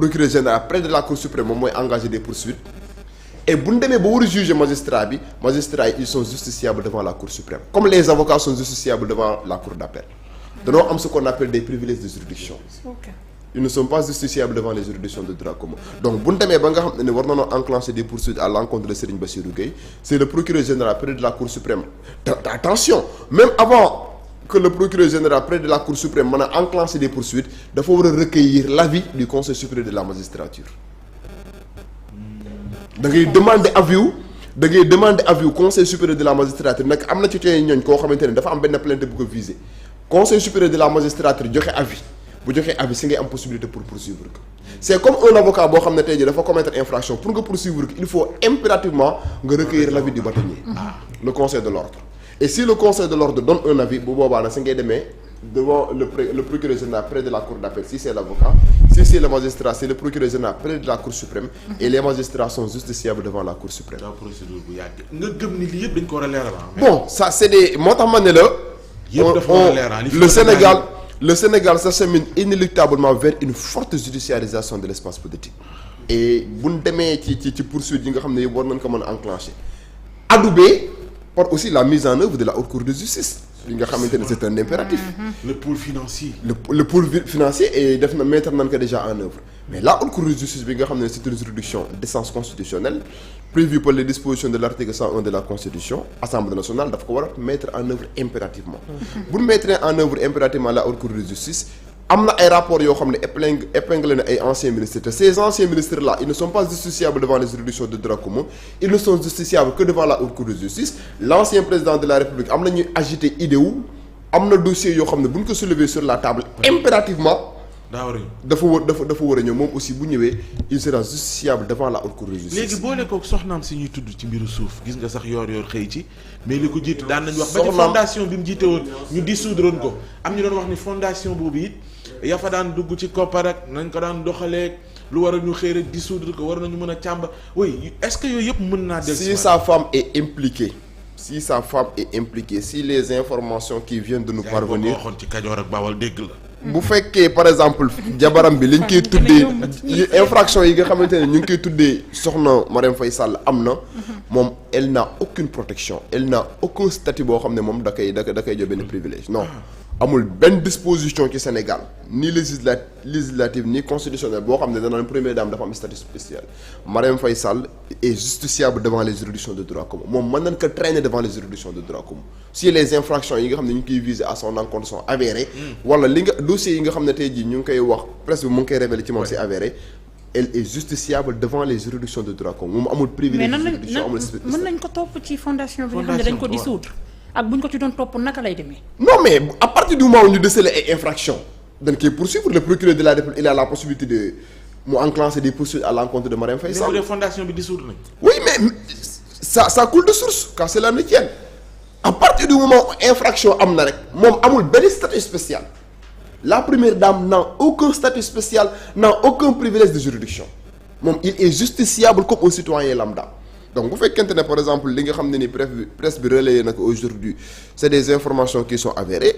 procureur général près de la Cour suprême moom mooy engager des poursuites et bu ñu demee ba war a juger magistrat yi ils sont justiciables devant la Cour suprême comme les avocats sont justiciables devant la Cour d'appel dañoo am ce qu'on appelle des privilèges de juridiction. Ils ne sont pas justiciables devant les juridictions de droit commun donc bu ñu demee ba nga xam ne war nañoo enclencher des poursuites à l'encontre de Serigne Bassirou Gueye c'est le procureur général près de la Cour suprême attention même avant que le procureur général près de la Cour suprême mën a enclencher des poursuites dafa war a recueillir l'avis du Conseil supérieur de la magistrature da ngay demander avis Conseil supérieur de la magistrature nag am na ci tey ñooñ koo xamante ne dafa am benn plainte bu ko viser Conseil supérieur de la magistrature joxe avis bu joxee avis si ngay am possibilité pour poursuivre ko c'est comme un avocat boo xam ne tey jii dafa commettre infraction pour nga poursuivre ko il faut impérativement nga recueillir l'avis du bâtonnier le conseil de l'ordre et si le conseil de l'ordre donne un avis bu boobaa nag si ngay demee devant le procureur général près de la cour d'appel si c'est l'avocat si c'est le magistrat c'est le procureur général près de la cour suprême et les magistrats sont justiciables devant la cour suprême. dans procédure bu yàgg nga gëm ni lii yëpp dañ ko war a leeral. bon ça c'est des moo tax ma ne la. yëpp dafa war a leeral le Sénégal s'achemine inéluctablement vers une forte judiciarisation de l'espace politique et bu ñu demee ci poursuite yi nga xam ne yëpp war nañ ko mën a enclencher adoubé par aussi la mise en œuvre de la haute cour de justice li nga xamante ne c'est un impératif. le pôle financier. le pôle financier et def na mettre nañ ko déjà en œuvre mais la haute cour de justice bi nga xam ne c'est une juridiction d'essence constitutionnelle prévue par les dispositions de l'article 101 de la Constitution Assemblée nationale daf ko war a mettre en œuvre impérativement. bu ñu mettre en œuvre impérativement la haute cour de justice am na ay rapports yoo xam ne épinglé na ay anciens ministres te ces anciens ministres là ils ne sont pas justiciables devant les juridictions de droit commun ils ne sont justiciables que devant la haute cour de justice l'ancien président de la République am na ñuy agiter idée wu am na dossier yoo xam ne bu ñu ko soulever sur la table impérativement dafa war a ñëw moom aussi bu ñëwee il sera justiciable devant la haute cour de justice. léegi boole kook soxnaam si ñuy tudd ci mbiru suuf gis nga sax yor xëy ci mais li ko jiitu daan nañu wax ba ci fondation bi mu jiite woon ñu dissoudre ko am ñu doon wax ni fondation boobu it ya fa daan dugg ci koppar ak nañ ko daan doxalee lu war a ñu xëy rek dissoudre ko war nañu mën a càmba oui est-ce que yooyu yëpp mën naa del si sa femme est impliquée si les informations qui viennent de nous parvenir waxoon ci Kajoor ak Bawol dégg la bu fekkee par exemple jabaram bi liñ koy tuddee infraction yi nga xamante ne ñu ngi koy tuddee soxna Marème Faye Sall am na moom elle n'a aucune protection elle n'a aucun statut boo xam ne moom da koy jox benn privilège non amul benn disposition ci Sénégal ni législative ni constitutionnelle boo xam ne danaan première dame dafa am statut spécial Marème Faye Sall est justiciable devant les juridictions de droit commun moom mën nañ ko traîner devant les juridictions de droit commun si les infractions yi nga xam ne ñu ngi koy viser à son encontre sont avérées wala li nga dossiers yi nga xam ne tey jii ñu ngi koy wax presse bi mu ngi koy révéler ci moom c'est avéré elle est justiciable devant les juridictions de droit commun moom amul privilège de juridiction amul mën nañ ko topp ci fondation bi nga xam ne dañ ko dissoudre ak bu ñu ko ci doon topp naka lay demee. non mais à partir du moment où ñu déceler ay infractions dañ koy poursuivre le procureur de la République il a la possibilité de mu enclencher des poursuites à l'encontre de Marème Faye Sall. mais bu dee fondation bi dissoudre nañ. oui mais ça coule de source car c'est la tienne à partir du moment où infraction am na rek moom amul benn statut spécial la première dame n'a aucun statut spécial n'a aucun privilège de juridiction moom il est justiciable comme un citoyen lambda. donc bu fekkente ne par exemple li nga xam ne ni presse bi relayé na ko aujourd'hui c'est des informations qui sont avérées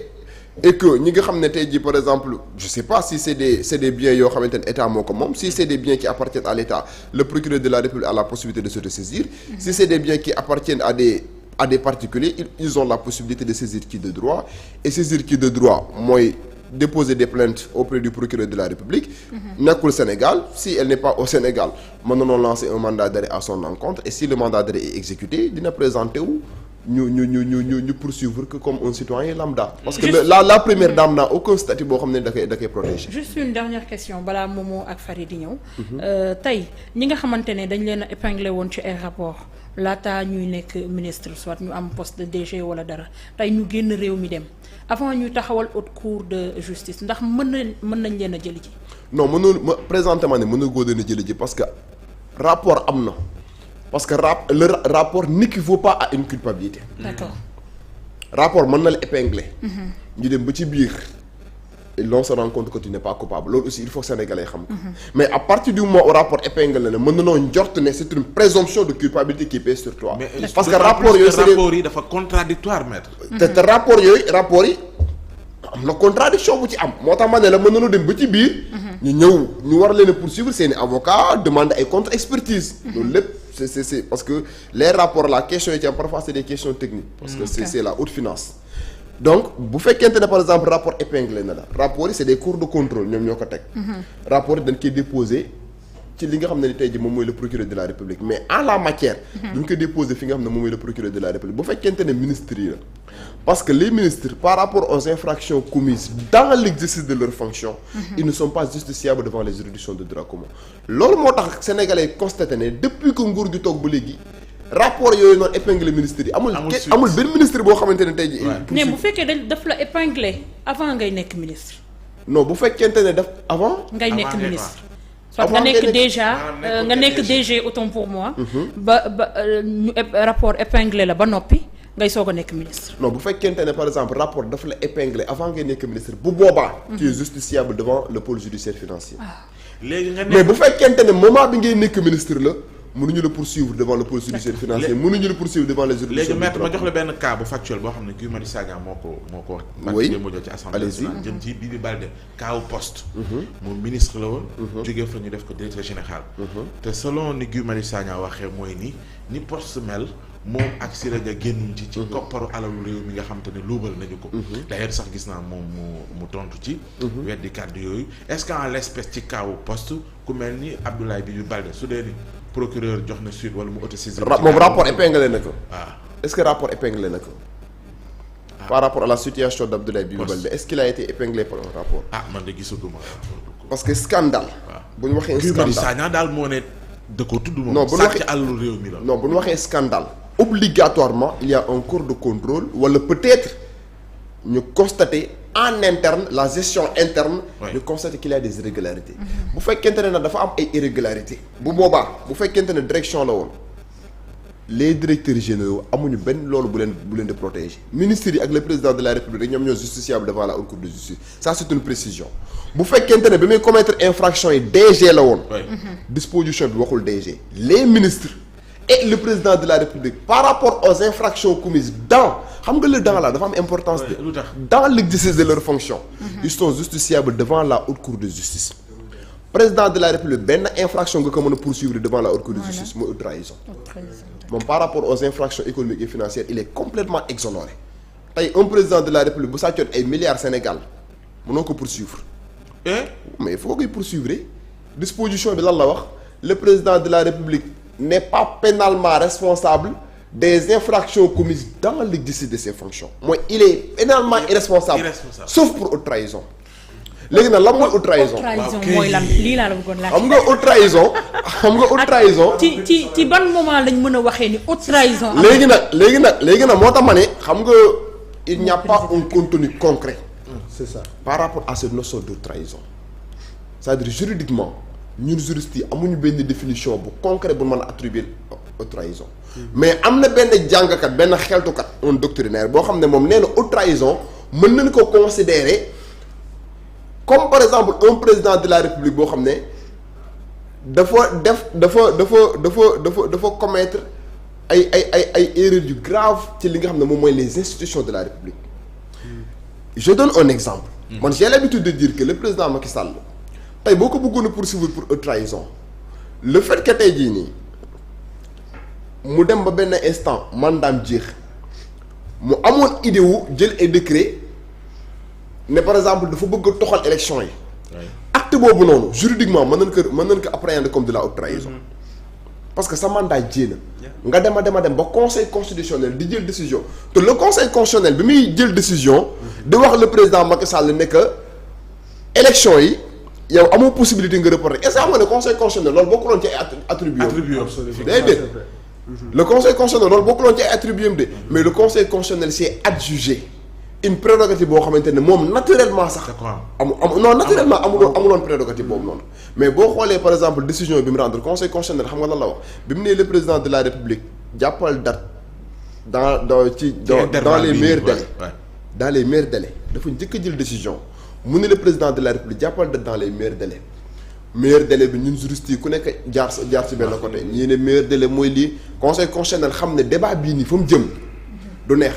et que ñi nga xam ne tey jii par exemple je sais pas si c'est des biens yoo xamante ne état moo ko moom si c'est des biens qui appartiennent à l'état le procureur de la République a la possibilité de se ressaisir si c'est des biens qui appartiennent à des particuliers ils ont la possibilité de saisir qui de droit et saisir qui de droit mooy déposer des plaintes auprès du procureur de la République nekkul Sénégal si elle n'est pas au Sénégal mën nañoo lancer un mandat d'arrêt à son encontre et si le mandat d'arrêt est exécuté dina présenter wu ñu poursuivre que comme un citoyen lambda parce que la première dame n'a aucun statut boo xam ne da koy protéger. juste une dernière question balaa Momo ak Farid di ñëw tey ñi nga xamante ne dañ leen a épinglé woon ci ay rapport laata ñuy nekk ministre soit ñu am poste de DG wala dara tey ñu génn réew mi dem avant ñuy taxawal haute cour de justice ndax mën nañ leen a jëli ji. non présentement ne mënul góor leen a jëli ji parce que rapport am na parce que le rapport n'équivaut pas à une culpabilité. d'accord. rapport mën na la épingler. ñu dem ba ci biir l'on se rend compte que tu n'es pas coupable loolu aussi il faut sénégalais xam ko. mais à partir du moment où rapport épingle na mën nañoo njort ne c'est une présomption de culpabilité qui pèse sur toi. parce que rapport yooyu rapport yi dafa contradictoire maître. te rapport yi am na contradiction bu ci am moo tax ma ne la mën nañoo dem ba ci biir. ñu ñëw ñu war leen a poursuivre seeni avocat demander ay contre-expertise. loolu lépp c'est parce que les rapports la question yi ci am parfois c'est des questions techniques. parce que c'est la haute finance. donc bu fekkente ne par exemple rapport épinglé na la rapport yi c'est des cours de contrôle ñoom ñoo ko teg. rapport yi dañ koy déposer ci li nga xam ne ni tey jii moom mooy le procureur de la République mais en la matière. duñ ko déposer fi nga xam ne moom mooy le procureur de la République bu fekkente ne ministres yi la. parce que les ministres par rapport aux infractions commises dans l'exercice de leurs fonctions. ils ne sont pas justiciables devant les juridictions de droit commun. loolu moo tax sénégalais constaté ne depuis que nguur gi toog ba léegi. rapport yooyu noonu épinglé ministre yi amul benn ministre boo xamante ne tey jii. mais bu fekkee daf la épinglé avant ngay nekk ministre. non bu fekkente ne daf avant. ngay nekk ministre. soit nga nekk déjà nga nekk DG autant pour moi. ba ñu rapport épinglé la ba noppi ngay soog a nekk ministre. non bu fekkente ne par exemple rapport dafa la épinglé avant ngay nekk ministre bu boobaa. tu es justiciable devant le pôle judiciaire financier. léegi nga mais bu fekkente ne moment bi ngay nekk ministre la. mënuñu la poursuivre devant le pôle judiciaire financier mënuñu la poursuivre devant les juridictions. léegi maître ma jox la benn cas bu factuel boo xam ne Guy Marius Sagna moo ko wax. oui moo jox ci assemblée nationale jëm ci Bibi Baldé cas wu poste. moom ministre la woon. jógee fa ñu def ko directeur général. te selon ni Guy Marius Sagna waxee mooy ni poste mel moom ak Siré Dia génnuñ ci. ci kopparu alalu réew mi nga xam te ne luubal nañu ko. d'ailleurs sax gis naa moom mu tontu ci. weddi kàddu yooyu est-ce que en l'espèce ci cas wu poste ku mel ni Abdoulaye Bibi Baldé su dee ni. procureur jox na suite wala mu autosaisir. moom rapport épinglé na ko. waaw est-ce que rapport épinglé na ko. par rapport à la situation d'Abdoulaye Bibi Baldé est-ce qu'il a été épinglé par un rapport. man de gisaguma. parce que scandale. bu ñu waxee scandale Guy Sagna daal moo ne da ko tudd moom. non bu ñu waxee sàcc àllu réew mi la. non bu ñu waxee scandale. obligatoirement il y a un corps de contrôle wala peut-être ñu constater en interne la gestion interne. ñu constater qu'il y a des irrégularités. bu fekkente ne nag dafa am ay irrégularités. bu boobaa bu fekkente ne direction la woon les directeurs généraux amuñu benn loolu bu leen di protéger. ministres yi ak le président de la République ñoom ñoo justiciable devant la haute cour de justice ça c'est une précision. bu fekkente ne bi muy commettre infraction yi DG la woon. disposition bi waxul DG. les ministres et le président de la République par rapport aux infractions commises dans. xam nga le dans là dafa am importance de dans l'exercice de leurs fonctions ils sont justiciables devant la haute cour de justice président de la République benn infraction nga ko mën a poursuivre devant la haute cour de justice mooy haute trahison moom par rapport aux infractions économiques et financières il est complètement exonéré tey un président de la République bu sàccoon ay milliards Sénégal mënoo ko poursuivre mais il faut koy poursuivre disposition bi lan la wax le président de la République n'est pas pénalement responsable des infractions commises dans l'exercice de ses fonctions mooy il est pénalement irresponsable sauf pour haute trahison léegi nag lan mooy haute trahison mooy lan lii laa la bëggoon laaj. xam nga haute trahison ci ban moment lañ mën a waxee ni haute trahison. léegi nag moo tax ma ne xam nga il n'y a pas un contenu concret. c'est ça par rapport à cette notion de trahison c'est-à-dire juridiquement ñun juristes yi amuñu benn définition bu concret bu mën a attribuer haute trahison. mais am na benn jàngkat benn xeltukat un doctrinaire boo xam ne moom nee na haute trahison mën nañ ko considérer comme par exemple un président de la République boo xam ne dafa commettre ay erreurs yu grave ci li nga xam ne moom mooy les institutions de la République. je donne un exemple. man j'ai l'habitude de dire que le président Macky Sall tey boo ko bëggoon a poursuivre pour haute trahison le fait que tey jii nii mu dem ba benn instant mandaam jeex mu amoon idée wu jël ay décret ne par exemple dafa bëgg a toxal élection yi. acte boobu noonu juridiquement mën nañ ko appréhender comme de la haute trahison. parce que sa mandat jéem nga dem ba conseil constitutionnel di jël décision te le conseil constitutionnel bi muy jël décision. di wax le président Macky Sall ne que élection yi yow amoo possibilité nga reporter est-ce que xam nga ne conseil constitutionnel loolu bokkuloon ci ay attributs. déedéet le conseil constitutionnel loolu bokkuloon ci ay attributs de mais le conseil constitutionnel s'est adjugé une prérogative boo xamante ne moom naturellement sax. naturellement amuloon prérogative boobu noonu. mais boo xoolee par exemple décision bi mu rendre conseil constitutionnel xam nga lan la wax bi mu nee le président de la République jàppal date dans les meilleurs délais. dans les meilleurs délais dafa njëkk a jël décision mu ne le président de la République jàppal date dans les meilleurs délais bi ñun juristes yi ku nekk jaar ci benn côté ñii ne meilleur délai mooy lii conseil constitutionnel xam ne débat bii nii fa mu jëm du neex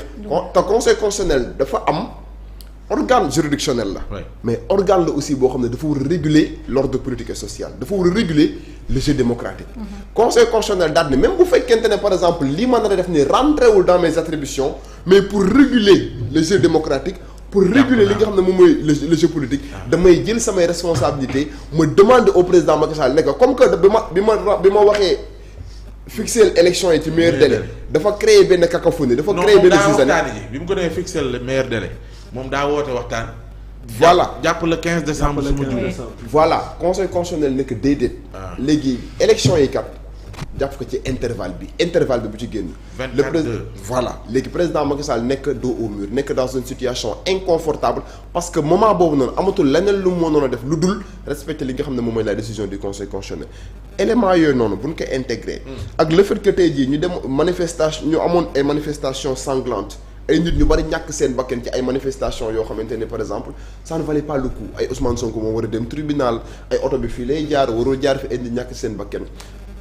te conseil constitutionnel dafa am organe juridictionnel la. Ouais. mais organe la aussi boo xam ne dafa war a réguler l'ordre politique et social dafa war a réguler le jeu démocratique. conseil constitutionnel daal ne même bu fekkente ne par exemple lii ma nar a def ni rentré wul dans mes attributions mais pour réguler le jeu démocratique. pour réguler li nga xam ne moom mooy le jeu politique. damay jël samay responsabilités ma demander au président Macky Sall ne ko comme que bi ma waxee. fixer élection yi ci meilleur délai dafa créer benn cacophonie dafa créer benn zizanie bi mu ko nee fixer le meilleur délai moom daa woote waxtaan. voilà jàpp le 15 décembre su ma jugee. voilà conseil constitutionnel nekk déedéet. léegi élection yi kat jàpp ko ci intervalle bi bu ci génn. 24 heures voilà léegi président Macky Sall nekk dos au mur nekk dans une situation inconfortable parce que moment boobu noonu amatul leneen lu mu mënoon a def lu dul respecter li nga xam ne moom mooy la décision du conseil constitutionnel. élément yooyu noonu bu ñu ko intégré. ak le fait que tey jii ñu dem manifestation ñu amoon ay manifestations sanglantes ay nit ñu bari ñàkk seen bakkan ci ay manifestations yoo xamante ne par exemple ça ne valait pas le coup ay Ousmane Sonko moom war a dem tribunal ay oto bi fii lay jaar waroo jaar fi ay nit ñàkk seen bakkan.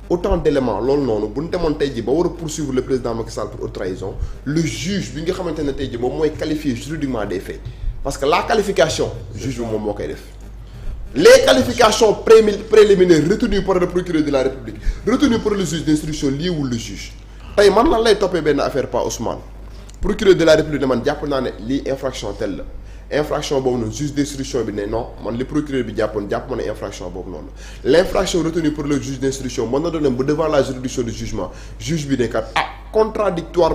autant d'éléments loolu noonu bu ñu demoon tey jii ba war a poursuivre le président Macky Sall pour haute trahison le juge bi nga xamante ne tey jii moom mooy qualifier juridiquement des faits parce que la qualification juge bi moom moo koy def les qualifications préliminaires retenues par le procureur de la République retenues par le juge d'instruction liiwul le juge tey man lan lay toppee benn affaire pas Ousmane procureur de la République ne man jàpp naa ne lii infraction telle la infraction boobu noonu juge d'instruction bi ne non man li procureur bi jàpp ma ne infraction boobu noonu l'infraction retenue par le juge d'instruction mën na doon ba devant la juridiction de jugement juge bi ne kat contradictoire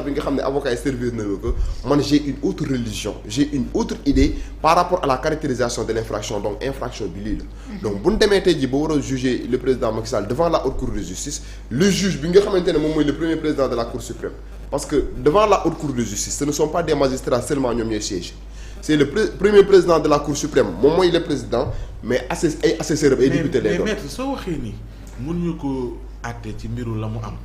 bi nga xam ne avocat yi servir na la ko man j'ai une autre religion j'ai une autre idée par rapport à la caractérisation de l'infraction donc infraction bi lii la donc bu ñu demee tey jii ba war a juger le président Macky Sall devant la haute cour de justice le juge bi nga xamante ne moom mooy le premier président de la cour suprême parce que devant la haute cour de justice ce ne sont pas des magistrats seulement ñoom ñooy siège c'est le premier président de la cour suprême moom mooy le président mais ay assesseurs ay députés lay doon. mais maître soo waxee nii mënuñu ko àtte ci mbiru la mu am